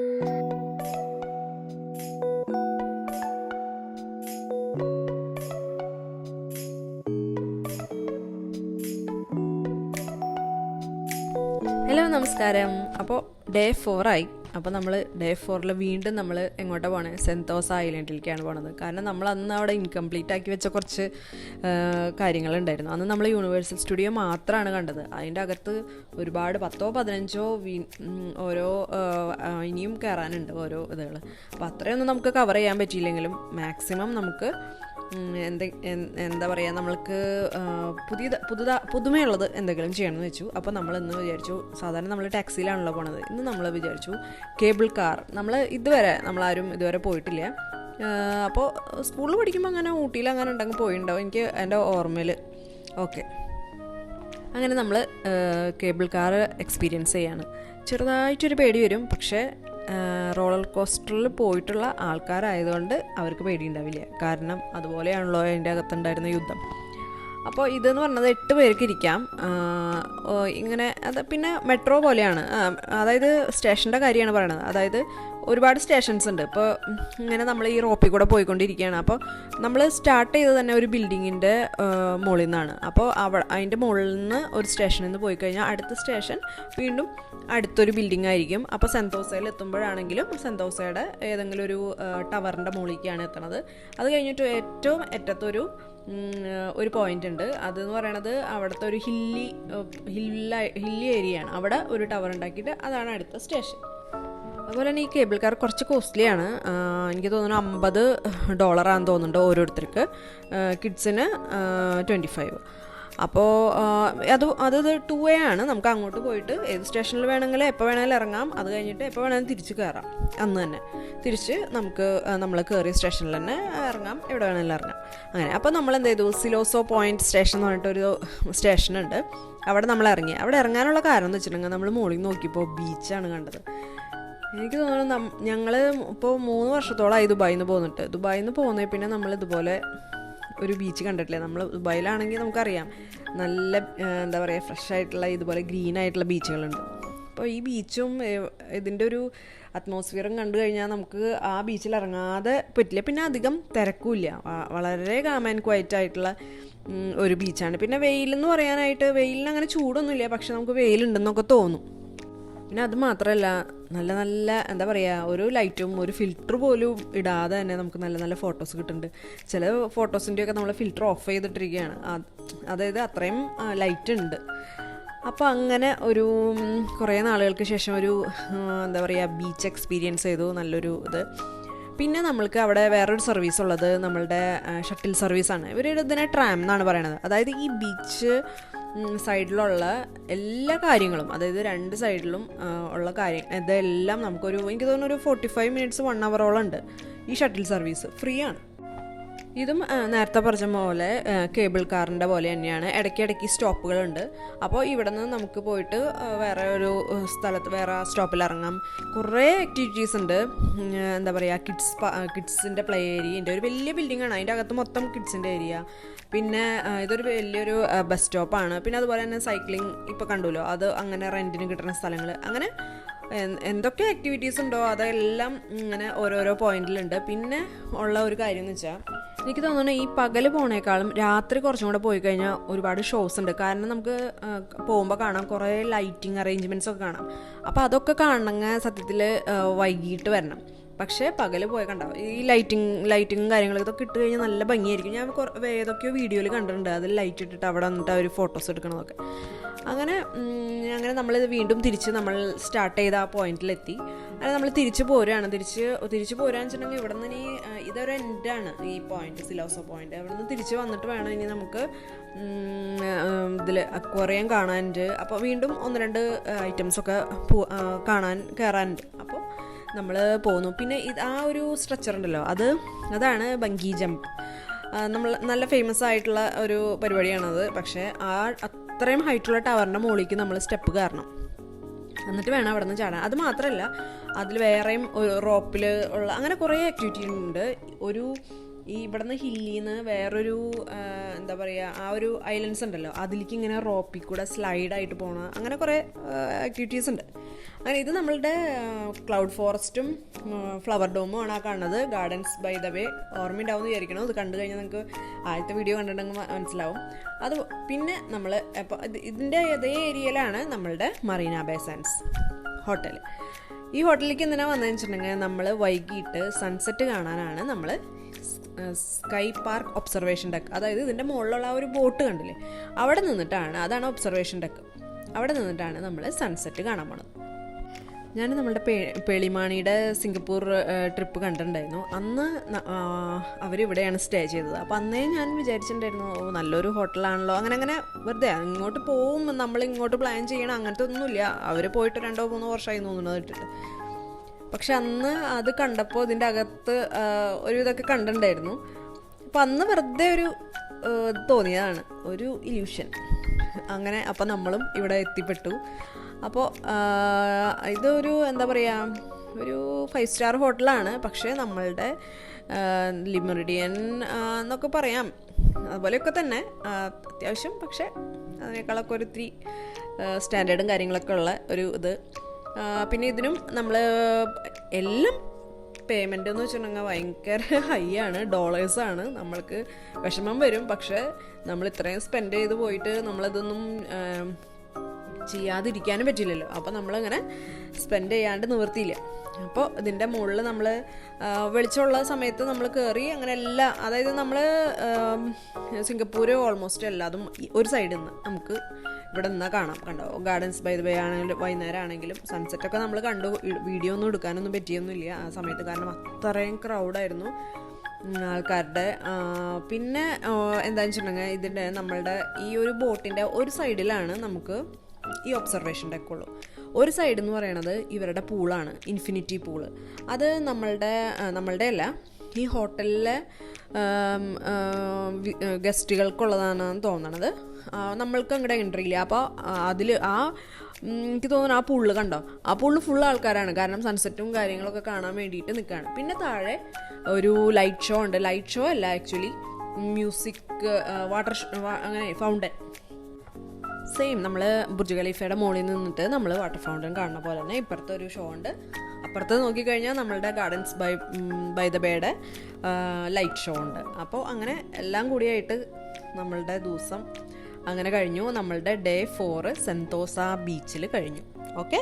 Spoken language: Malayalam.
ഹലോ നമസ്കാരം. അപ്പോൾ ഡേ 4 ആയി. അപ്പോൾ നമ്മൾ ഡേ 4 വീണ്ടും നമ്മൾ എങ്ങോട്ടാണ് പോകണത്? സെൻതോസ ഐലൻഡിലേക്കാണ് പോണത്. കാരണം നമ്മൾ അന്ന് അവിടെ ഇൻകംപ്ലീറ്റ് ആക്കി വെച്ച കുറച്ച് കാര്യങ്ങളുണ്ടായിരുന്നു. അന്ന് നമ്മൾ യൂണിവേഴ്സൽ സ്റ്റുഡിയോ മാത്രമാണ് കണ്ടത്. അതിൻ്റെ അകത്ത് ഒരുപാട് 10-15 ഓരോ ഇനിയും കയറാനുണ്ട് ഓരോ ഇതുകൾ. അപ്പോൾ അത്രയൊന്നും നമുക്ക് കവർ ചെയ്യാൻ പറ്റിയില്ലെങ്കിലും മാക്സിമം നമുക്ക് എന്താ പറയുക, നമ്മൾക്ക് പുതുമയുള്ളത് എന്തെങ്കിലും ചെയ്യണമെന്ന് വെച്ചു. അപ്പോൾ നമ്മൾ ഇന്ന് വിചാരിച്ചു, സാധാരണ നമ്മൾ ടാക്സിയിലാണല്ലോ പോണത്, ഇന്ന് നമ്മൾ വിചാരിച്ചു കേബിൾ കാർ. നമ്മളാരും ഇതുവരെ പോയിട്ടില്ല. അപ്പോൾ സ്കൂളിൽ പഠിക്കുമ്പോൾ അങ്ങനെ ഊട്ടിയിൽ അങ്ങനെ ഉണ്ടെങ്കിൽ പോയിട്ടുണ്ടാവും, എനിക്ക് എൻ്റെ ഓർമ്മയിൽ. ഓക്കെ, അങ്ങനെ നമ്മൾ കേബിൾ കാർ എക്സ്പീരിയൻസ് ചെയ്യാണ്. ചെറുതായിട്ടൊരു പേടി വരും, പക്ഷേ റോളർ കോസ്റ്ററിൽ പോയിട്ടുള്ള ആൾക്കാരായതുകൊണ്ട് അവർക്ക് പേടിയുണ്ടാവില്ല. കാരണം അതുപോലെയാണല്ലോ അതിൻ്റെ അകത്തുണ്ടായിരുന്ന യുദ്ധം. അപ്പോൾ ഇതെന്ന് പറഞ്ഞത് 8 പേർക്ക് ഇരിക്കാം. ഇങ്ങനെ പിന്നെ മെട്രോ പോലെയാണ്. അതായത് സ്റ്റേഷൻ്റെ കാര്യമാണ് പറയണത്. അതായത് ഒരുപാട് സ്റ്റേഷൻസ് ഉണ്ട്. ഇപ്പോൾ ഇങ്ങനെ നമ്മൾ ഈ റോപ്പിൽ കൂടെ പോയിക്കൊണ്ടിരിക്കുകയാണ്. അപ്പോൾ നമ്മൾ സ്റ്റാർട്ട് ചെയ്തത് തന്നെ ഒരു ബിൽഡിങ്ങിൻ്റെ മുകളിൽ നിന്നാണ്. അപ്പോൾ അതിൻ്റെ മുകളിൽ നിന്ന് ഒരു സ്റ്റേഷനിൽ നിന്ന് പോയി കഴിഞ്ഞാൽ അടുത്ത സ്റ്റേഷൻ വീണ്ടും അടുത്തൊരു ബിൽഡിംഗ് ആയിരിക്കും. അപ്പോൾ സെൻതോസയിൽ എത്തുമ്പോഴാണെങ്കിലും സെൻതോസയുടെ ഏതെങ്കിലും ഒരു ടവറിൻ്റെ മുകളിലേക്കാണ് എത്തുന്നത്. അത് കഴിഞ്ഞിട്ട് ഏറ്റവും അറ്റത്തൊരു പോയിന്റ് ഉണ്ട്. അതെന്ന് പറയണത് അവിടുത്തെ ഒരു ഹില്ലി ഏരിയയാണ്. അവിടെ ഒരു ടവർ ഉണ്ടാക്കിയിട്ട് അതാണ് അടുത്ത സ്റ്റേഷൻ. അതുപോലെ തന്നെ ഈ കേബിൾ കാർ കുറച്ച് കോസ്റ്റ്ലിയാണ്. എനിക്ക് തോന്നുന്നു $50 തോന്നുന്നുണ്ട് ഓരോരുത്തർക്ക്. കിഡ്സിന് 25. അപ്പോൾ അത് 2 way ആണ്. നമുക്ക് അങ്ങോട്ട് പോയിട്ട് ഏത് സ്റ്റേഷനിൽ വേണമെങ്കിലും എപ്പോൾ വേണമെങ്കിലും ഇറങ്ങാം. അത് കഴിഞ്ഞിട്ട് എപ്പോൾ വേണമെങ്കിലും തിരിച്ച് കയറാം. അന്ന് തന്നെ തിരിച്ച് നമ്മൾ കയറിയ സ്റ്റേഷനിൽ തന്നെ ഇറങ്ങാം, എവിടെ വേണമെങ്കിലും ഇറങ്ങാം. അങ്ങനെ അപ്പോൾ നമ്മൾ എന്ത് ചെയ്തു, സിലോസോ പോയിൻറ്റ് സ്റ്റേഷൻ എന്ന് പറഞ്ഞിട്ടൊരു സ്റ്റേഷനുണ്ട്. അവിടെ നമ്മൾ ഇറങ്ങി. അവിടെ ഇറങ്ങാനുള്ള കാരണം എന്ന് വെച്ചിട്ടുണ്ടെങ്കിൽ നമ്മൾ മുകളിൽ നോക്കിയപ്പോൾ ബീച്ചാണ് കണ്ടത്. എനിക്ക് തോന്നുന്നു ഞങ്ങൾ ഇപ്പോൾ 3 വർഷത്തോളമായി ദുബായിൽ നിന്ന് പോകുന്നത്. പിന്നെ നമ്മൾ ഇതുപോലെ ഒരു ബീച്ച് കണ്ടിട്ടില്ല. നമ്മൾ ദുബായിലാണെങ്കിൽ നമുക്കറിയാം നല്ല എന്താ പറയുക, ഫ്രഷ് ആയിട്ടുള്ള ഇതുപോലെ ഗ്രീൻ ആയിട്ടുള്ള ബീച്ചുകളുണ്ട്. അപ്പോൾ ഈ ബീച്ചും ഇതിൻ്റെ ഒരു അറ്റ്മോസ്ഫിയറും കണ്ടു കഴിഞ്ഞാൽ നമുക്ക് ആ ബീച്ചിൽ ഇറങ്ങാതെ പറ്റില്ല. പിന്നെ അധികം തിരക്കുമില്ല, വളരെ കാം ആൻഡ് ക്വയറ്റ് ആയിട്ടുള്ള ഒരു ബീച്ചാണ്. പിന്നെ വെയിലെന്ന് പറയാനായിട്ട് വെയിലിന് അങ്ങനെ ചൂടൊന്നുമില്ല, പക്ഷെ നമുക്ക് വെയിലുണ്ടെന്നൊക്കെ തോന്നും. പിന്നെ അത് മാത്രമല്ല, നല്ല നല്ല എന്താ പറയുക, ഒരു ലൈറ്റും ഒരു ഫിൽറ്റർ പോലും ഇടാതെ തന്നെ നമുക്ക് നല്ല നല്ല ഫോട്ടോസ് കിട്ടുന്നുണ്ട്. ചില ഫോട്ടോസിൻ്റെയൊക്കെ നമ്മൾ ഫിൽറ്റർ ഓഫ് ചെയ്തിട്ടിരിക്കുകയാണ്. അതായത് അത്രയും ലൈറ്റ് ഉണ്ട്. അപ്പോൾ അങ്ങനെ ഒരു കുറേ നാളുകൾക്ക് ശേഷം ഒരു എന്താ പറയുക ബീച്ച് എക്സ്പീരിയൻസ് ചെയ്തു, നല്ലൊരു ഇത്. പിന്നെ നമ്മൾക്ക് അവിടെ വേറൊരു സർവീസ് ഉള്ളത് നമ്മളുടെ ഷട്ടിൽ സർവീസാണ്. ഇതിനെ ട്രാം എന്നാണ് പറയണത്. അതായത് ഈ ബീച്ച് സൈഡിലുള്ള എല്ലാ കാര്യങ്ങളും, അതായത് 2 സൈഡിലും ഉള്ള ഇതെല്ലാം എനിക്ക് തോന്നുന്നു ഒരു 45 minutes 1 hour ഉണ്ട്. ഈ ഷട്ടിൽ സർവീസ് ഫ്രീ ആണ്. ഇതും നേരത്തെ പറഞ്ഞ പോലെ കേബിൾ കാറിൻ്റെ പോലെ തന്നെയാണ്. ഇടയ്ക്കിടയ്ക്ക് സ്റ്റോപ്പുകളുണ്ട്. അപ്പോൾ ഇവിടെ നിന്ന് നമുക്ക് പോയിട്ട് വേറെ ഒരു സ്ഥലത്ത് വേറെ സ്റ്റോപ്പിൽ ഇറങ്ങാം. കുറേ ആക്ടിവിറ്റീസ് ഉണ്ട്. എന്താ പറയുക, കിഡ്സിൻ്റെ പ്ലേ ഏരിയൻ്റെ ഒരു വലിയ ബിൽഡിങ്ങാണ്. അതിൻ്റെ അകത്ത് മൊത്തം കിഡ്സിൻ്റെ ഏരിയ. പിന്നെ ഇതൊരു വലിയൊരു ബസ് സ്റ്റോപ്പാണ്. പിന്നെ അതുപോലെ തന്നെ സൈക്ലിംഗ് ഇപ്പോൾ കണ്ടുല്ലോ, അത് അങ്ങനെ റെൻറ്റിന് കിട്ടുന്ന സ്ഥലങ്ങൾ. അങ്ങനെ എന്തൊക്കെ ആക്ടിവിറ്റീസ് ഉണ്ടോ അതെല്ലാം ഇങ്ങനെ ഓരോരോ പോയിന്റിലുണ്ട്. പിന്നെ ഉള്ള ഒരു കാര്യം എന്ന് വെച്ചാൽ, എനിക്ക് തോന്നുന്നു ഈ പകൽ പോണേക്കാളും രാത്രി കുറച്ചും കൂടെ പോയി കഴിഞ്ഞാൽ ഒരുപാട് ഷോസ് ഉണ്ട്. കാരണം നമുക്ക് പോകുമ്പോൾ കാണാം കുറേ ലൈറ്റിംഗ് അറേഞ്ച്മെൻറ്റ്സ് ഒക്കെ കാണാം. അപ്പോൾ അതൊക്കെ കാണണമെങ്കിൽ സത്യത്തിൽ വൈകിട്ട് വരണം. പക്ഷേ പകൽ പോയി കണ്ടാവും ഈ ലൈറ്റിങ്ങും കാര്യങ്ങളും ഇതൊക്കെ ഇട്ട് കഴിഞ്ഞാൽ നല്ല ഭംഗിയായിരിക്കും. ഞാൻ ഏതൊക്കെയോ വീഡിയോയിൽ കണ്ടിട്ടുണ്ട് അതിൽ ലൈറ്റ് ഇട്ടിട്ട് അവിടെ വന്നിട്ട് അവർ ഫോട്ടോസ് എടുക്കണതൊക്കെ. അങ്ങനെ നമ്മളിത് വീണ്ടും നമ്മൾ സ്റ്റാർട്ട് ചെയ്ത ആ പോയിന്റിലെത്തി. അങ്ങനെ നമ്മൾ തിരിച്ചു പോരാന്ന് വെച്ചിട്ടുണ്ടെങ്കിൽ ഇവിടെ നിന്ന് ഇതൊരു എൻഡാണ് ഈ പോയിന്റ്, സിലോസോ പോയിന്റ്. അവിടെ നിന്ന് തിരിച്ച് വന്നിട്ട് വേണം ഇനി നമുക്ക് ഇതിൽ അക്വേറിയം കാണാനുണ്ട്. അപ്പോൾ വീണ്ടും 1-2 ഐറ്റംസൊക്കെ കയറാനുണ്ട്. അപ്പോൾ നമ്മൾ പോന്നു. പിന്നെ ആ ഒരു സ്ട്രക്ചർ ഉണ്ടല്ലോ, അതാണ് ബംഗി ജമ്പ്. നമ്മൾ നല്ല ഫേമസ് ആയിട്ടുള്ള ഒരു പരിപാടിയാണത്. പക്ഷേ അത്രയും ഹൈറ്റുള്ള ടവറിൻ്റെ മുകളിലേക്ക് നമ്മൾ സ്റ്റെപ്പ് കയറണം, എന്നിട്ട് വേണം അവിടെ നിന്ന് ചാടാൻ. അത് മാത്രമല്ല, അതിൽ വേറെയും റോപ്പിൽ ഉള്ള അങ്ങനെ കുറേ ആക്ടിവിറ്റി ഉണ്ട്. ഇവിടെ നിന്ന് ഹില്ലിൽ നിന്ന് വേറൊരു എന്താ പറയുക, ആ ഒരു ഐലൻഡ്സ് ഉണ്ടല്ലോ, അതിലേക്ക് ഇങ്ങനെ റോപ്പിൽ കൂടെ സ്ലൈഡായിട്ട് പോകണം. അങ്ങനെ കുറേ ആക്ടിവിറ്റീസ് ഉണ്ട്. അങ്ങനെ ഇത് നമ്മളുടെ ക്ലൗഡ് ഫോറസ്റ്റും ഫ്ലവർ ഡോമും ആണ് ആ കാണുന്നത്. ഗാർഡൻസ് ബൈ ദ വേ ഓർമ്മയുണ്ടാവും എന്ന് വിചാരിക്കണം. ഇത് കണ്ടു കഴിഞ്ഞാൽ നിങ്ങൾക്ക് ആദ്യത്തെ വീഡിയോ കണ്ടിട്ടുണ്ടെങ്കിൽ മനസ്സിലാവും. അത് പിന്നെ നമ്മൾ അപ്പോൾ ഇതിൻ്റെ അതേ ഏരിയയിലാണ് നമ്മളുടെ മറീന ബേ സാൻഡ്സ് ഹോട്ടൽ. ഈ ഹോട്ടലിലേക്ക് എന്തിനാണ് വന്നതെന്ന് വെച്ചിട്ടുണ്ടെങ്കിൽ നമ്മൾ വൈകിട്ട് സൺസെറ്റ് കാണാനാണ് നമ്മൾ സ്കൈ പാർക്ക് ഒബ്സർവേഷൻ ഡെക്ക്, അതായത് ഇതിൻ്റെ മുകളിലുള്ള ആ ഒരു ബോട്ട് കണ്ടില്ലേ, അവിടെ നിന്നിട്ടാണ്, അതാണ് ഒബ്സർവേഷൻ ഡെക്ക്. അവിടെ നിന്നിട്ടാണ് നമ്മൾ സൺസെറ്റ് കാണാൻ പോണത്. ഞാൻ നമ്മളുടെ പേളിമാണിയുടെ സിംഗപ്പൂർ ട്രിപ്പ് കണ്ടിട്ടുണ്ടായിരുന്നു. അന്ന് അവരിവിടെയാണ് സ്റ്റേ ചെയ്തത്. അപ്പോൾ അന്നേ ഞാൻ വിചാരിച്ചിട്ടുണ്ടായിരുന്നു നല്ലൊരു ഹോട്ടലാണല്ലോ, അങ്ങനെ വെറുതെ ഇങ്ങോട്ട് പോവും, നമ്മൾ ഇങ്ങോട്ട് പ്ലാൻ ചെയ്യണം അങ്ങനത്തെ ഒന്നുമില്ല. അവർ പോയിട്ട് 2-3 വർഷമായി തോന്നുന്നത് ഇട്ടിട്ട്. പക്ഷെ അന്ന് അത് കണ്ടപ്പോൾ ഇതിൻ്റെ അകത്ത് ഒരു ഇതൊക്കെ കണ്ടിട്ടുണ്ടായിരുന്നു. അപ്പോൾ അന്ന് വെറുതെ ഒരു തോന്നിയതാണ്, ഒരു ഇല്യൂഷൻ. അങ്ങനെ അപ്പോൾ നമ്മളും ഇവിടെ എത്തിപ്പെട്ടു. അപ്പോൾ ഇതൊരു എന്താ പറയുക, ഒരു 5 സ്റ്റാർ ഹോട്ടലാണ്. പക്ഷേ നമ്മളുടെ ലിമറിഡിയൻ എന്നൊക്കെ പറയാം, അതുപോലെയൊക്കെ തന്നെ അത്യാവശ്യം, പക്ഷേ അതിനേക്കാളൊക്കെ ഒരു 3 സ്റ്റാൻഡേർഡും കാര്യങ്ങളൊക്കെ ഉള്ള ഒരു ഇത്. പിന്നെ ഇതിനും നമ്മൾ എല്ലാം പേയ്മെൻ്റ് എന്ന് വെച്ചിട്ടുണ്ടെങ്കിൽ ഭയങ്കര ഹൈ ആണ്, ഡോളേഴ്സാണ്. നമ്മൾക്ക് വിഷമം വരും. പക്ഷേ നമ്മൾ ഇത്രയും സ്പെൻഡ് ചെയ്ത് പോയിട്ട് നമ്മളിതൊന്നും ചെയ്യാതിരിക്കാനും പറ്റില്ലല്ലോ. അപ്പോൾ നമ്മളിങ്ങനെ സ്പെൻഡ് ചെയ്യാണ്ട് നിവർത്തിയില്ല. അപ്പോൾ ഇതിൻ്റെ മുകളിൽ നമ്മൾ വെളിച്ചമുള്ള സമയത്ത് നമ്മൾ കയറി അങ്ങനെ എല്ലാം, അതായത് നമ്മൾ സിംഗപ്പൂർ ഓൾമോസ്റ്റ് എല്ലാതും ഒരു സൈഡിൽ നിന്ന് നമുക്ക് ഇവിടെ നിന്നാൽ കാണാം. കണ്ടോ, ഗാർഡൻസ് ബൈ ദ വേ ആണെങ്കിലും വൈകുന്നേരം ആണെങ്കിലും സൺസെറ്റൊക്കെ നമ്മൾ കണ്ടു. വീഡിയോ ഒന്നും എടുക്കാനൊന്നും പറ്റിയൊന്നുമില്ല ആ സമയത്ത്, കാരണം അത്രയും ക്രൗഡായിരുന്നു ആൾക്കാരുടെ. പിന്നെ എന്താണെന്ന് വെച്ചിട്ടുണ്ടെങ്കിൽ ഇതിൻ്റെ നമ്മളുടെ ഈ ഒരു ബോട്ടിൻ്റെ ഒരു സൈഡിലാണ് നമുക്ക് ഈ ഒബ്സർവേഷൻ ഡെക്കുള്ളൂ. ഒരു സൈഡ് എന്ന് പറയണത് ഇവരുടെ പൂളാണ്, ഇൻഫിനിറ്റി പൂള്. അത് നമ്മളുടെ അല്ല, ഈ ഹോട്ടലിലെ ഗസ്റ്റുകൾക്കുള്ളതാണെന്ന് തോന്നണത്. നമ്മൾക്ക് അങ്ങോട്ട് എൻട്രി ഇല്ല. അപ്പോൾ അതിൽ എനിക്ക് തോന്നുന്നു ആ പൂളിൽ കണ്ടോ, ആ പൂളിൽ ഫുൾ ആൾക്കാരാണ്. കാരണം സൺസെറ്റും കാര്യങ്ങളൊക്കെ കാണാൻ വേണ്ടിയിട്ട് നിൽക്കുകയാണ്. പിന്നെ താഴെ ഒരു ലൈറ്റ് ഷോ ഉണ്ട്. ലൈറ്റ് ഷോ അല്ല, ആക്ച്വലി മ്യൂസിക്, വാട്ടർ അങ്ങനെ ഫൗണ്ടൻ. സെയിം നമ്മൾ ബുർജ് ഖലീഫയുടെ മുകളിൽ നിന്നിട്ട് നമ്മൾ വാട്ടർ ഫൗണ്ടൻ കാണുന്ന പോലെ തന്നെ ഇപ്പുറത്തെ ഒരു ഷോ ഉണ്ട്. അപ്പുറത്ത് നോക്കിക്കഴിഞ്ഞാൽ നമ്മളുടെ ഗാർഡൻസ് ബൈ ദ ബേയുടെ ലൈറ്റ് ഷോ ഉണ്ട്. അപ്പോൾ അങ്ങനെ എല്ലാം കൂടിയായിട്ട് നമ്മളുടെ ദിവസം അങ്ങനെ കഴിഞ്ഞു. നമ്മളുടെ ഡേ 4 സെന്തോസ ബീച്ചിൽ കഴിഞ്ഞു. ഓക്കെ.